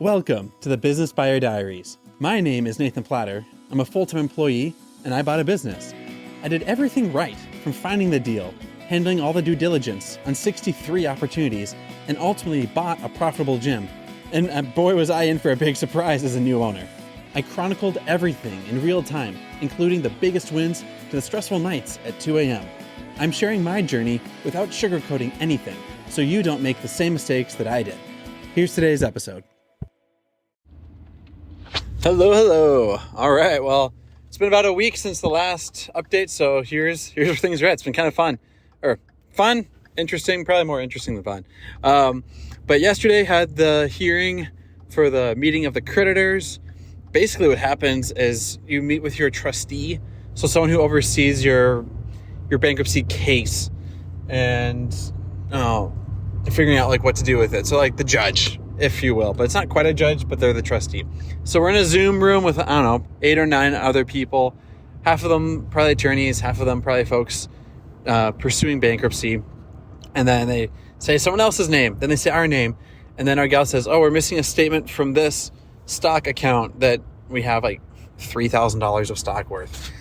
Welcome to the Business Buyer Diaries. My name is Nathan Platter. I'm a full-time employee, and I bought a business. I did everything right, from finding the deal, handling all the due diligence on 63 opportunities, and ultimately bought a profitable gym. And boy, was I in for a big surprise as a new owner. I chronicled everything in real time, including the biggest wins to the stressful nights at 2 a.m. I'm sharing my journey without sugarcoating anything, so you don't make the same mistakes that I did. Here's today's episode. Hello. All right, well, it's been about a week since the last update, so here's where things are at. It's been kind of fun, interesting, probably more interesting than fun. But yesterday had the hearing for the meeting of the creditors. Basically what happens is you meet with your trustee, so someone who oversees your bankruptcy case, and figuring out like what to do with it. So like the judge, if you will, but it's not quite a judge, but they're the trustee. So we're in a Zoom room with, 8 or 9 other people, half of them probably attorneys, half of them probably folks pursuing bankruptcy. And then they say someone else's name, then they say our name. And then our gal says, we're missing a statement from this stock account that we have like $3,000 of stock worth.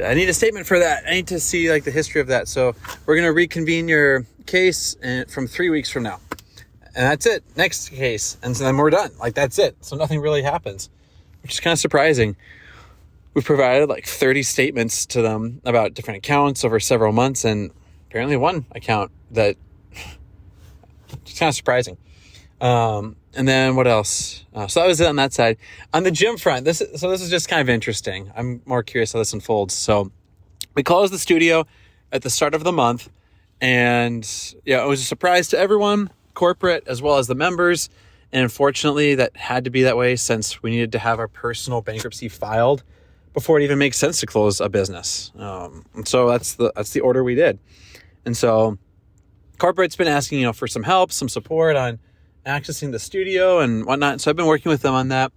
I need a statement for that. I need to see like the history of that. So we're going to reconvene your case from 3 weeks from now. And that's it. Next case. And so then we're done. Like, that's it. So nothing really happens, which is kind of surprising. We've provided like 30 statements to them about different accounts over several months, and apparently one account that it's kind of surprising. And then what else? So that was it on that side. On the gym front, this is just kind of interesting. I'm more curious how this unfolds. So we closed the studio at the start of the month, and it was a surprise to everyone, corporate as well as the members. And unfortunately, that had to be that way since we needed to have our personal bankruptcy filed before it even makes sense to close a business. And so that's the order we did. And so corporate's been asking, for some help, some support on accessing the studio and whatnot. So I've been working with them on that.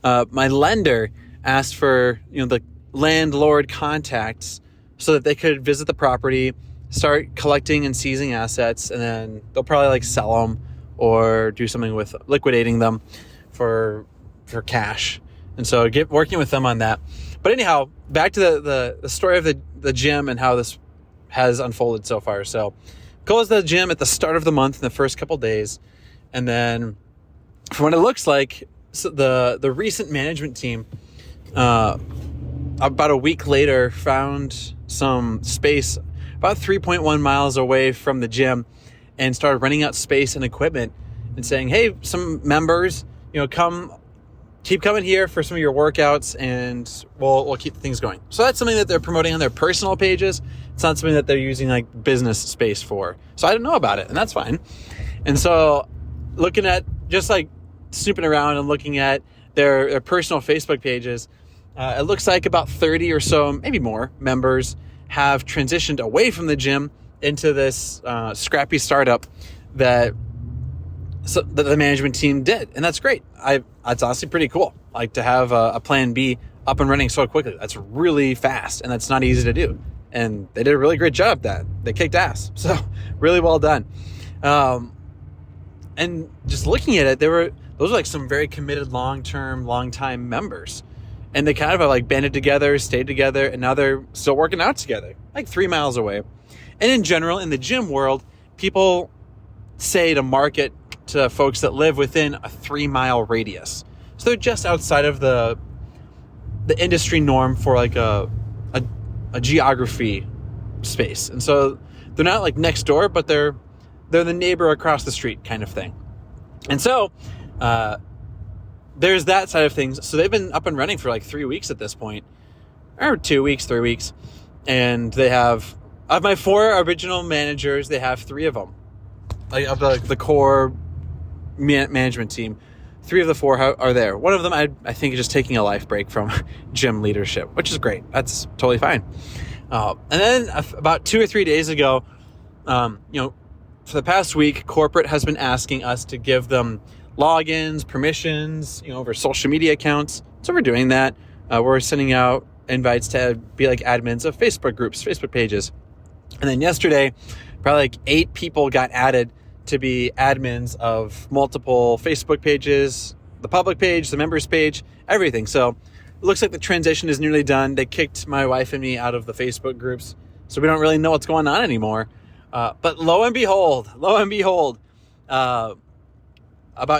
My lender asked for, the landlord contacts so that they could visit the property, start collecting and seizing assets, and then they'll probably like sell them or do something with liquidating them for cash. And so working with them on that. But anyhow, back to the story of the gym and how this has unfolded so far. So closed the gym at the start of the month in the first couple days. And then from what it looks like, so the recent management team, about a week later, found some space about 3.1 miles away from the gym and started renting out space and equipment and saying, hey, some members, keep coming here for some of your workouts and we'll keep things going. So that's something that they're promoting on their personal pages. It's not something that they're using like business space for. So I didn't know about it, and that's fine. And so looking at just like snooping around and looking at their personal Facebook pages, it looks like about 30 or so, maybe more, members have transitioned away from the gym into this scrappy startup that the management team did. And that's great. That's honestly pretty cool. Like to have a plan B up and running so quickly. That's really fast, and that's not easy to do. And they did a really great job. They kicked ass. So really well done. And just looking at it, those were like some very committed long-time members. And they kind of like banded together, stayed together, and now they're still working out together, like 3 miles away. And in general, in the gym world, people say to market to folks that live within a 3-mile radius. So they're just outside of the industry norm for like a geography space. And so they're not like next door, but they're the neighbor across the street kind of thing. And so there's that side of things. So they've been up and running for like 3 weeks at this point, or 2 weeks, 3 weeks. And they have, of my 4 original managers, they have 3 of them, like of the core management team. 3 of the 4 are there. One of them, I think, is just taking a life break from gym leadership, which is great. That's totally fine. And then about 2 or 3 days ago, for the past week, corporate has been asking us to give them logins, permissions, over social media accounts. So we're doing that. We're sending out invites to be like admins of Facebook groups, Facebook pages. And then yesterday, probably like 8 people got added to be admins of multiple Facebook pages, the public page, the members page, everything. So it looks like the transition is nearly done. They kicked my wife and me out of the Facebook groups, so we don't really know what's going on anymore. But lo and behold, about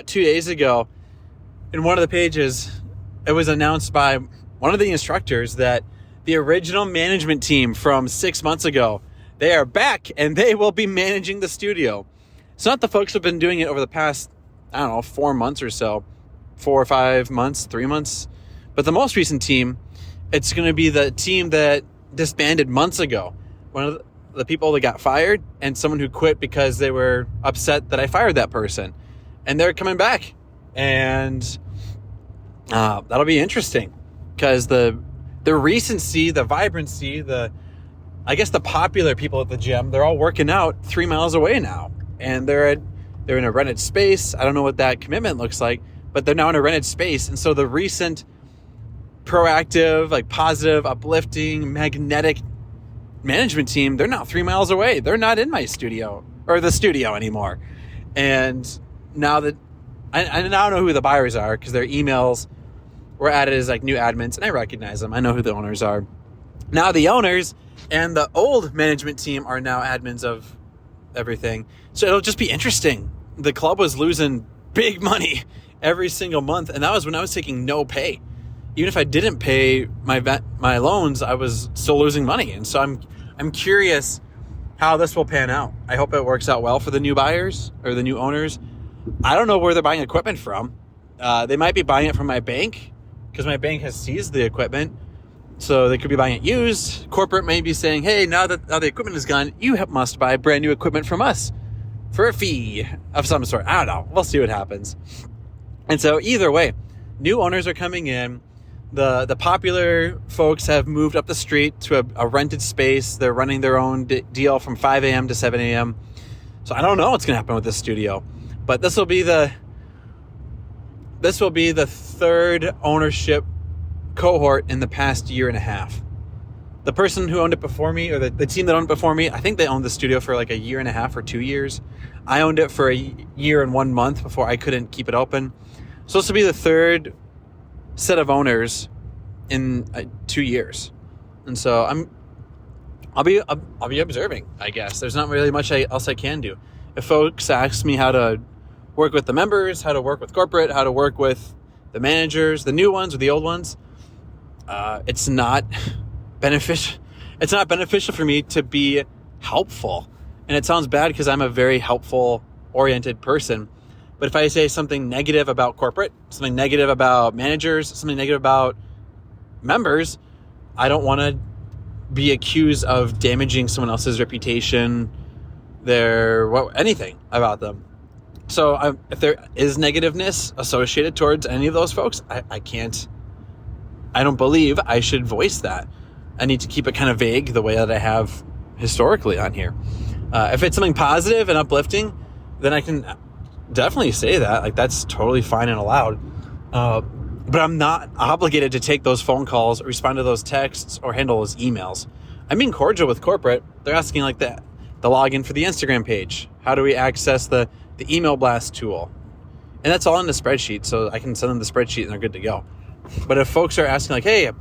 2 days ago, in one of the pages, it was announced by one of the instructors that the original management team from 6 months ago, they are back and they will be managing the studio. It's not the folks who have been doing it over the past, 4 months or so, 4 or 5 months, 3 months. But the most recent team, it's going to be the team that disbanded months ago. One of the people that got fired and someone who quit because they were upset that I fired that person. And they're coming back. And that'll be interesting because the recency, the vibrancy, the popular people at the gym, they're all working out 3 miles away now. And they're in a rented space. I don't know what that commitment looks like, but they're now in a rented space. And so the recent proactive, positive, uplifting, magnetic management team, they're now 3 miles away. They're not in my studio or the studio anymore. And now that I now know who the buyers are because their emails were added as new admins, and I recognize them. I know who the owners are. Now the owners and the old management team are now admins of everything. So it'll just be interesting. The club was losing big money every single month, and that was when I was taking no pay. Even if I didn't pay my loans, I was still losing money. And so I'm curious how this will pan out. I hope it works out well for the new buyers or the new owners. I don't know where they're buying equipment from. They might be buying it from my bank because my bank has seized the equipment. So they could be buying it used. Corporate may be saying, hey, now the equipment is gone, you must buy brand new equipment from us for a fee of some sort. I don't know. We'll see what happens. And so either way, new owners are coming in. The popular folks have moved up the street to a rented space. They're running their own deal from 5 a.m. to 7 a.m. So I don't know what's going to happen with this studio. But this will be the third ownership cohort in the past year and a half. The person who owned it before me, or the team that owned it before me, I think they owned the studio for a year and a half or 2 years. I owned it for a year and 1 month before I couldn't keep it open. So this will be the third set of owners in 2 years. And so I'll be observing, I guess. There's not really much else I can do. If folks ask me how to work with the members, how to work with corporate, how to work with the managers, the new ones or the old ones, it's not beneficial. It's not beneficial for me to be helpful. And it sounds bad because I'm a very helpful oriented person. But if I say something negative about corporate, something negative about managers, something negative about members, I don't want to be accused of damaging someone else's reputation, anything about them. So if there is negativeness associated towards any of those folks, I don't believe I should voice that. I need to keep it kind of vague the way that I have historically on here. If it's something positive and uplifting, then I can definitely say that. That's totally fine and allowed. But I'm not obligated to take those phone calls, respond to those texts, or handle those emails. I'm being cordial with corporate. They're asking the login for the Instagram page. How do we access the email blast tool? And that's all in the spreadsheet, so I can send them the spreadsheet and they're good to go. But if folks are asking hey,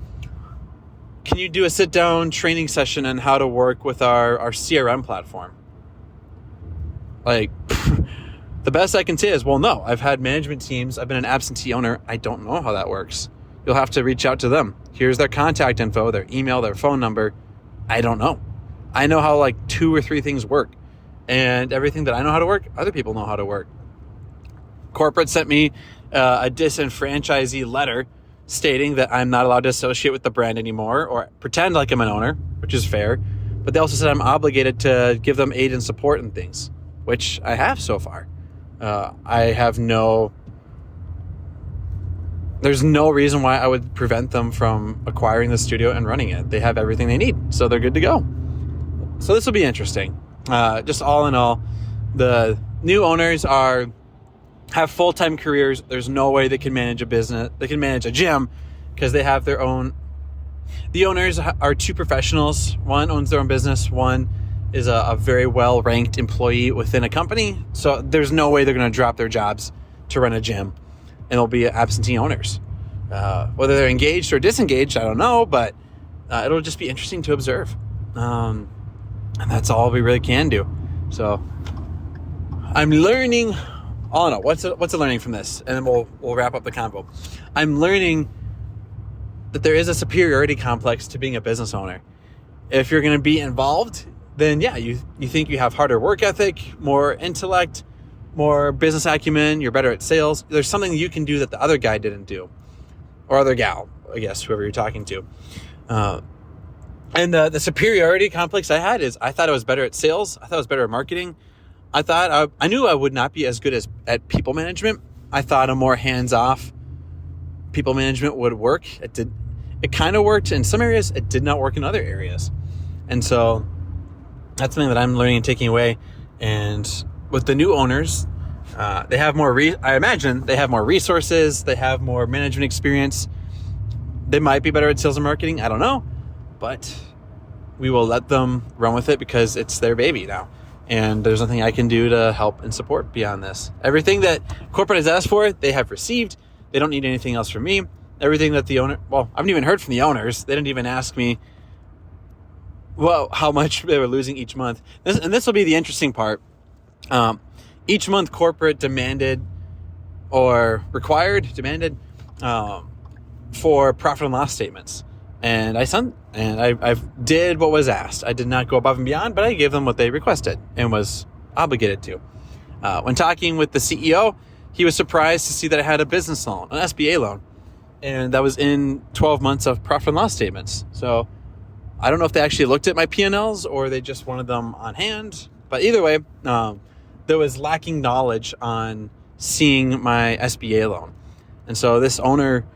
can you do a sit-down training session on how to work with our CRM platform? The best I can say is, well, no, I've had management teams. I've been an absentee owner. I don't know how that works. You'll have to reach out to them. Here's their contact info, their email, their phone number. I don't know. I know how 2 or 3 things work. And everything that I know how to work, other people know how to work. Corporate sent me a disenfranchisee letter stating that I'm not allowed to associate with the brand anymore or pretend like I'm an owner, which is fair. But they also said I'm obligated to give them aid and support and things, which I have so far. There's no reason why I would prevent them from acquiring the studio and running it. They have everything they need, so they're good to go. So this will be interesting. Just all in all, the new owners have full-time careers. There's no way they can manage a business. They can manage a gym because they have their own. The owners are 2 professionals. One owns their own business. One is a very well-ranked employee within a company. So there's no way they're going to drop their jobs to run a gym. and there'll be absentee owners. Whether they're engaged or disengaged, I don't know, but it'll just be interesting to observe. And that's all we really can do. So I'm learning, all in all, what's a learning from this? And then we'll wrap up the convo. I'm learning that there is a superiority complex to being a business owner. If you're going to be involved, then yeah, you think you have harder work ethic, more intellect, more business acumen, you're better at sales. There's something you can do that the other guy didn't do, or other gal, I guess, whoever you're talking to. And the superiority complex I had is I thought I was better at sales. I thought I was better at marketing. I knew I would not be as good at people management. I thought a more hands-off people management would work. It kind of worked in some areas. It did not work in other areas. And so that's something that I'm learning and taking away. And with the new owners, they have more, I imagine they have more resources. They have more management experience. They might be better at sales and marketing. I don't know. But we will let them run with it because it's their baby now. And there's nothing I can do to help and support beyond this. Everything that corporate has asked for, they have received. They don't need anything else from me. Everything that the owner, I haven't even heard from the owners. They didn't even ask me, how much they were losing each month. This will be the interesting part. Each month corporate demanded for profit and loss statements. And I did what was asked. I did not go above and beyond, but I gave them what they requested and was obligated to. When talking with the CEO, he was surprised to see that I had a business loan, an SBA loan, and that was in 12 months of profit and loss statements. So I don't know if they actually looked at my P&Ls or they just wanted them on hand. But either way, there was lacking knowledge on seeing my SBA loan. And so this owner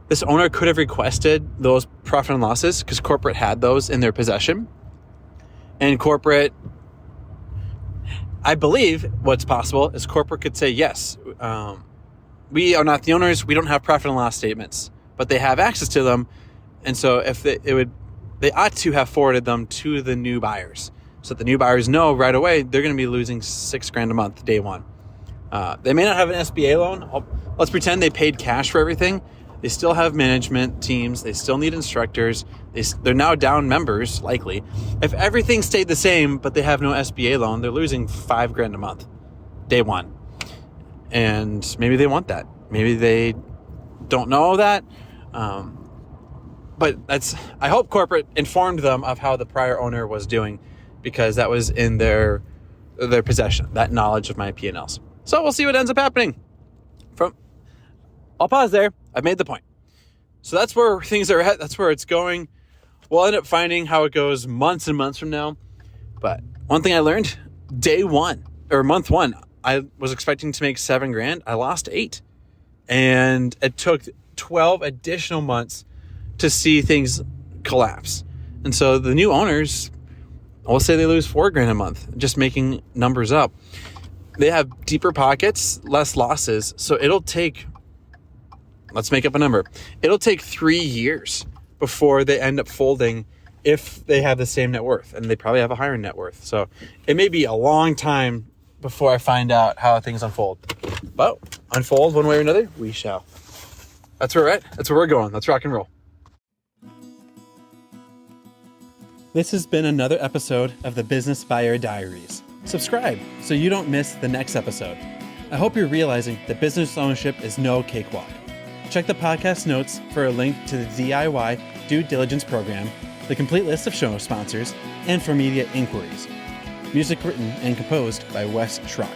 could have requested those profit and losses because corporate had those in their possession. And corporate, I believe what's possible is corporate could say, yes, we are not the owners. We don't have profit and loss statements, but they have access to them. And so if they ought to have forwarded them to the new buyers so that the new buyers know right away they're going to be losing $6,000 a month day one. They may not have an SBA loan. Let's pretend they paid cash for everything. They still have management teams. They still need instructors. They're now down members, likely. If everything stayed the same, but they have no SBA loan, they're losing $5,000 a month, day one. And maybe they want that. Maybe they don't know that. But I hope corporate informed them of how the prior owner was doing because that was in their possession, that knowledge of my P&Ls. So we'll see what ends up happening. I'll pause there. I've made the point. So that's where things are at. That's where it's going. We'll end up finding how it goes months and months from now. But one thing I learned, month one, I was expecting to make $7,000. I lost $8,000. And it took 12 additional months to see things collapse. And so the new owners, I'll say they lose $4,000 a month, just making numbers up. They have deeper pockets, less losses. So let's make up a number. It'll take 3 years before they end up folding if they have the same net worth, and they probably have a higher net worth. So it may be a long time before I find out how things unfold. But unfold one way or another, we shall. That's where we're at. That's where we're going. Let's rock and roll. This has been another episode of the Business Buyer Diaries. Subscribe so you don't miss the next episode. I hope you're realizing that business ownership is no cakewalk. Check the podcast notes for a link to the DIY due diligence program, the complete list of show sponsors, and for media inquiries. Music written and composed by Wes Schrock.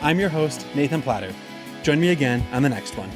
I'm your host, Nathan Platter. Join me again on the next one.